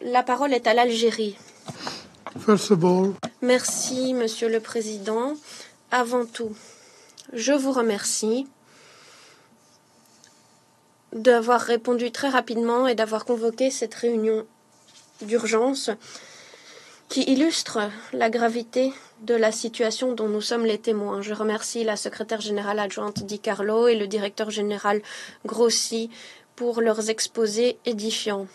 La parole est à l'Algérie. First of all, Merci, Monsieur le Président. Avant tout, je vous remercie d'avoir répondu très rapidement et d'avoir convoqué cette réunion d'urgence qui illustre la gravité de la situation dont nous sommes les témoins. Je remercie la secrétaire générale adjointe Di Carlo et le directeur général Grossi pour leurs exposés édifiants.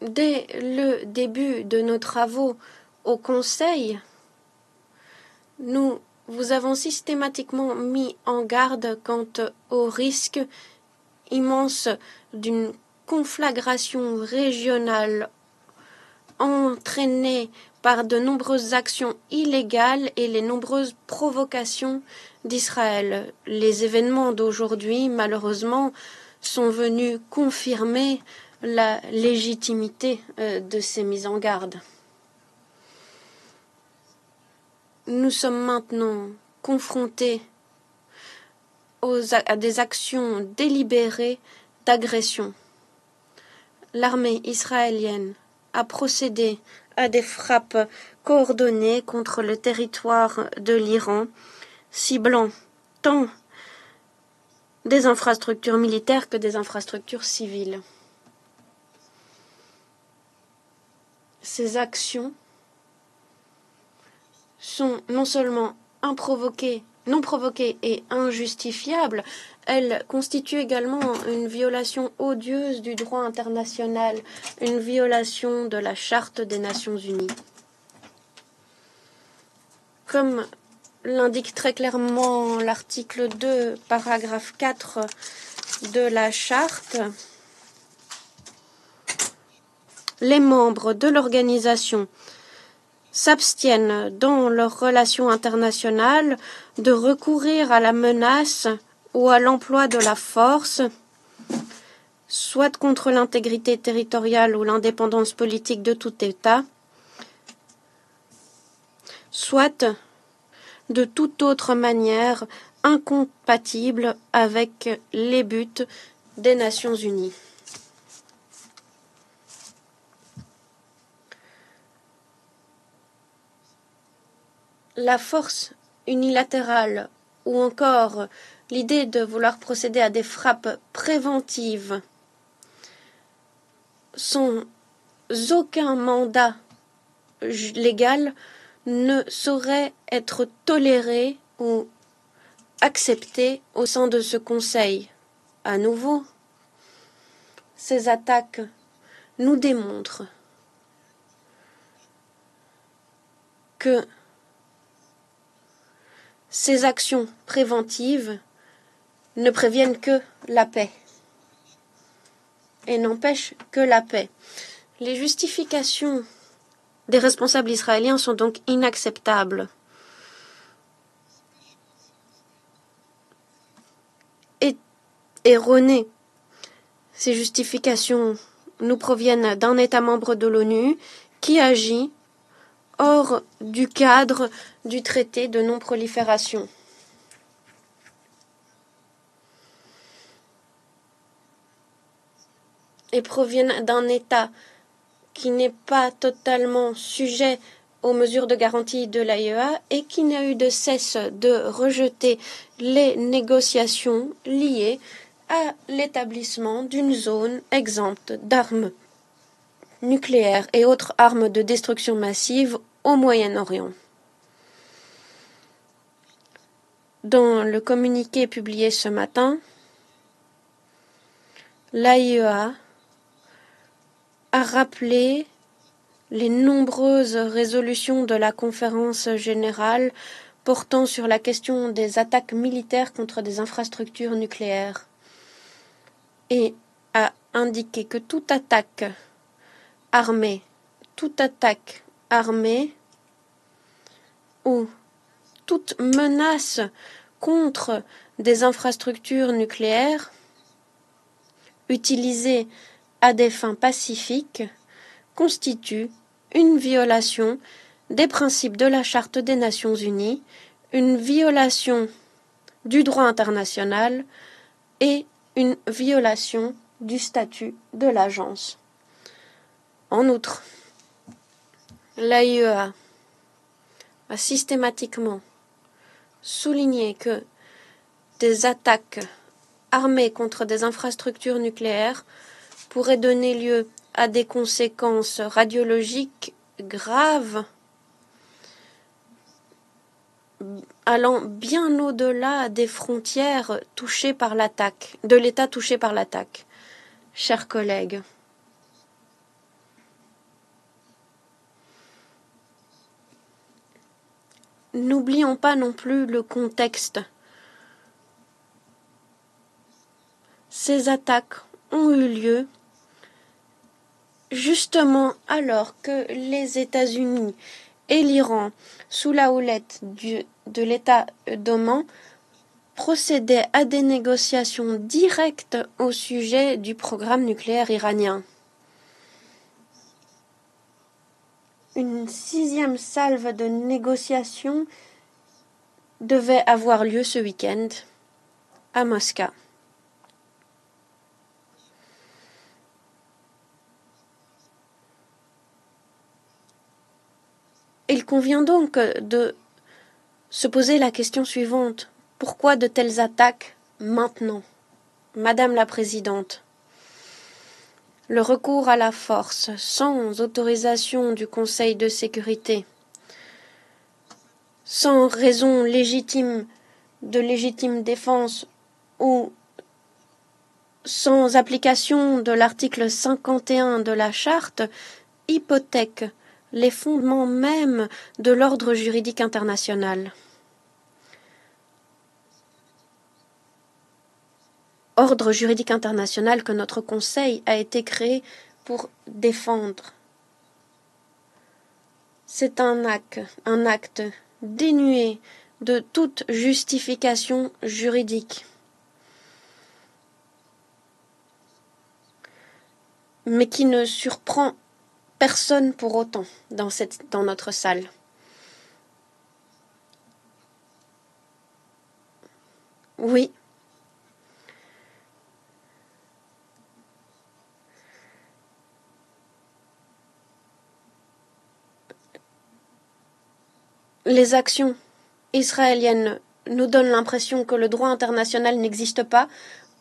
Dès le début de nos travaux au Conseil, nous vous avons systématiquement mis en garde quant au risque immense d'une conflagration régionale entraînée par de nombreuses actions illégales et les nombreuses provocations d'Israël. Les événements d'aujourd'hui, malheureusement, sont venus confirmer la légitimité de ces mises en garde. Nous sommes maintenant confrontés à des actions délibérées d'agression. L'armée israélienne a procédé à des frappes coordonnées contre le territoire de l'Iran, ciblant tant des infrastructures militaires que des infrastructures civiles. Ces actions sont non seulement non provoquées et injustifiables, elles constituent également une violation odieuse du droit international, une violation de la Charte des Nations Unies. Comme l'indique très clairement l'article 2, paragraphe 4 de la Charte, les membres de l'organisation s'abstiennent dans leurs relations internationales de recourir à la menace ou à l'emploi de la force, soit contre l'intégrité territoriale ou l'indépendance politique de tout État, soit de toute autre manière incompatible avec les buts des Nations Unies. La force unilatérale ou encore l'idée de vouloir procéder à des frappes préventives sans aucun mandat légal ne saurait être toléré ou accepté au sein de ce Conseil. À nouveau, ces attaques nous démontrent que ces actions préventives ne préviennent que la paix et n'empêchent que la paix. Les justifications des responsables israéliens sont donc inacceptables. Et erronées. Ces justifications nous proviennent d'un État membre de l'ONU qui agit hors du cadre du traité de non-prolifération. Et proviennent d'un État qui n'est pas totalement sujet aux mesures de garantie de l'AIEA et qui n'a eu de cesse de rejeter les négociations liées à l'établissement d'une zone exempte d'armes nucléaires et autres armes de destruction massive au Moyen-Orient. Dans le communiqué publié ce matin, l'AIEA a rappelé les nombreuses résolutions de la conférence générale portant sur la question des attaques militaires contre des infrastructures nucléaires et a indiqué que toute attaque armée ou toute menace contre des infrastructures nucléaires utilisées à des fins pacifiques constitue une violation des principes de la Charte des Nations Unies, une violation du droit international et une violation du statut de l'agence. En outre, l'AIEA a systématiquement souligné que des attaques armées contre des infrastructures nucléaires pourraient donner lieu à des conséquences radiologiques graves allant bien au-delà des frontières touchées par l'attaque, de l'État touché par l'attaque. Chers collègues, n'oublions pas non plus le contexte. Ces attaques ont eu lieu justement alors que les États-Unis et l'Iran, sous la houlette de l'État d'Oman, procédaient à des négociations directes au sujet du programme nucléaire iranien. Une 6e salve de négociations devait avoir lieu ce week-end à Moscou. Il convient donc de se poser la question suivante. Pourquoi de telles attaques maintenant, Madame la Présidente? Le recours à la force sans autorisation du Conseil de sécurité, sans raison légitime de légitime défense ou sans application de l'article 51 de la Charte, hypothèque les fondements mêmes de l'ordre juridique international. Ordre juridique international que notre Conseil a été créé pour défendre. C'est un acte dénué de toute justification juridique, mais qui ne surprend personne pour autant dans notre salle. Oui. Les actions israéliennes nous donnent l'impression que le droit international n'existe pas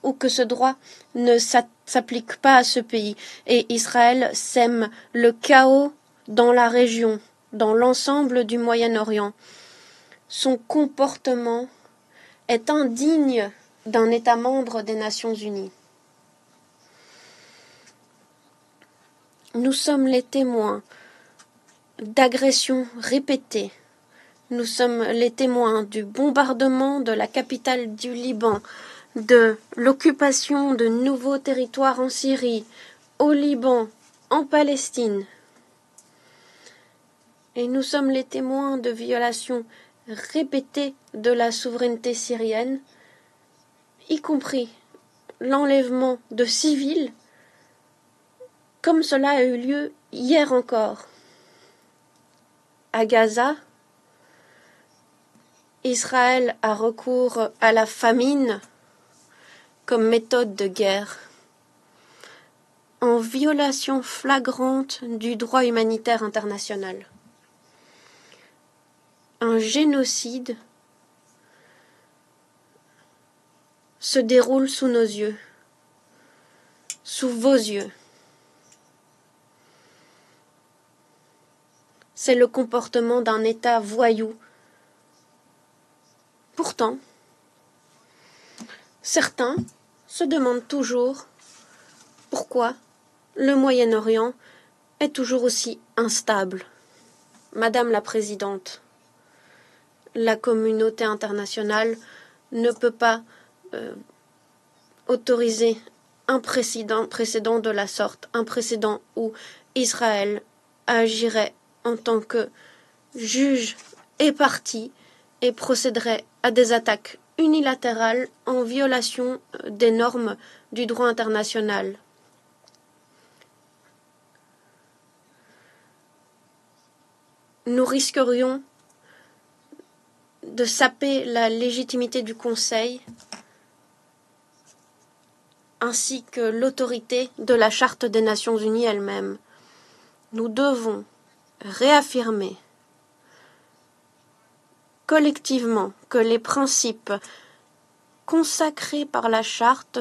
ou que ce droit ne s'applique pas à ce pays. Et Israël sème le chaos dans la région, dans l'ensemble du Moyen-Orient. Son comportement est indigne d'un État membre des Nations Unies. Nous sommes les témoins d'agressions répétées. Nous sommes les témoins du bombardement de la capitale du Liban, de l'occupation de nouveaux territoires en Syrie, au Liban, en Palestine. Et nous sommes les témoins de violations répétées de la souveraineté syrienne, y compris l'enlèvement de civils, comme cela a eu lieu hier encore. À Gaza, Israël a recours à la famine comme méthode de guerre, en violation flagrante du droit humanitaire international. Un génocide se déroule sous nos yeux, sous vos yeux. C'est le comportement d'un État voyou. Pourtant, certains se demandent toujours pourquoi le Moyen-Orient est toujours aussi instable. Madame la Présidente, la communauté internationale ne peut pas autoriser un précédent de la sorte, un précédent où Israël agirait en tant que juge et partie et procéderait à des attaques unilatérales en violation des normes du droit international. Nous risquerions de saper la légitimité du Conseil ainsi que l'autorité de la Charte des Nations Unies elle-même. Nous devons réaffirmer collectivement que les principes consacrés par la Charte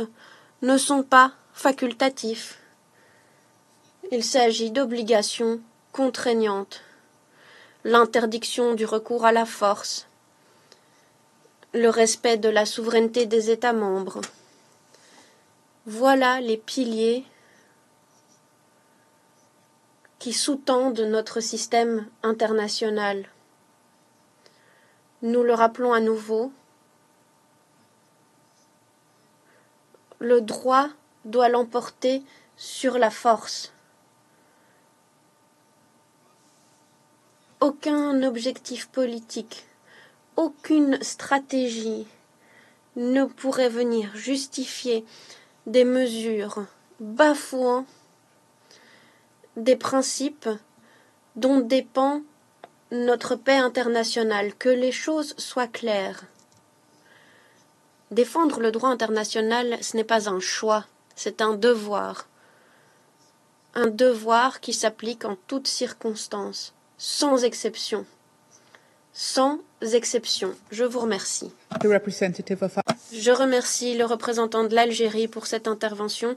ne sont pas facultatifs. Il s'agit d'obligations contraignantes, l'interdiction du recours à la force, le respect de la souveraineté des États membres. Voilà les piliers qui sous-tendent notre système international. Nous le rappelons à nouveau, le droit doit l'emporter sur la force. Aucun objectif politique, aucune stratégie ne pourrait venir justifier des mesures bafouant des principes dont dépend notre paix internationale. Que les choses soient claires. Défendre le droit international, ce n'est pas un choix, c'est un devoir. Un devoir qui s'applique en toutes circonstances, sans exception. Sans exception. Je vous remercie. Je remercie le représentant de l'Algérie pour cette intervention.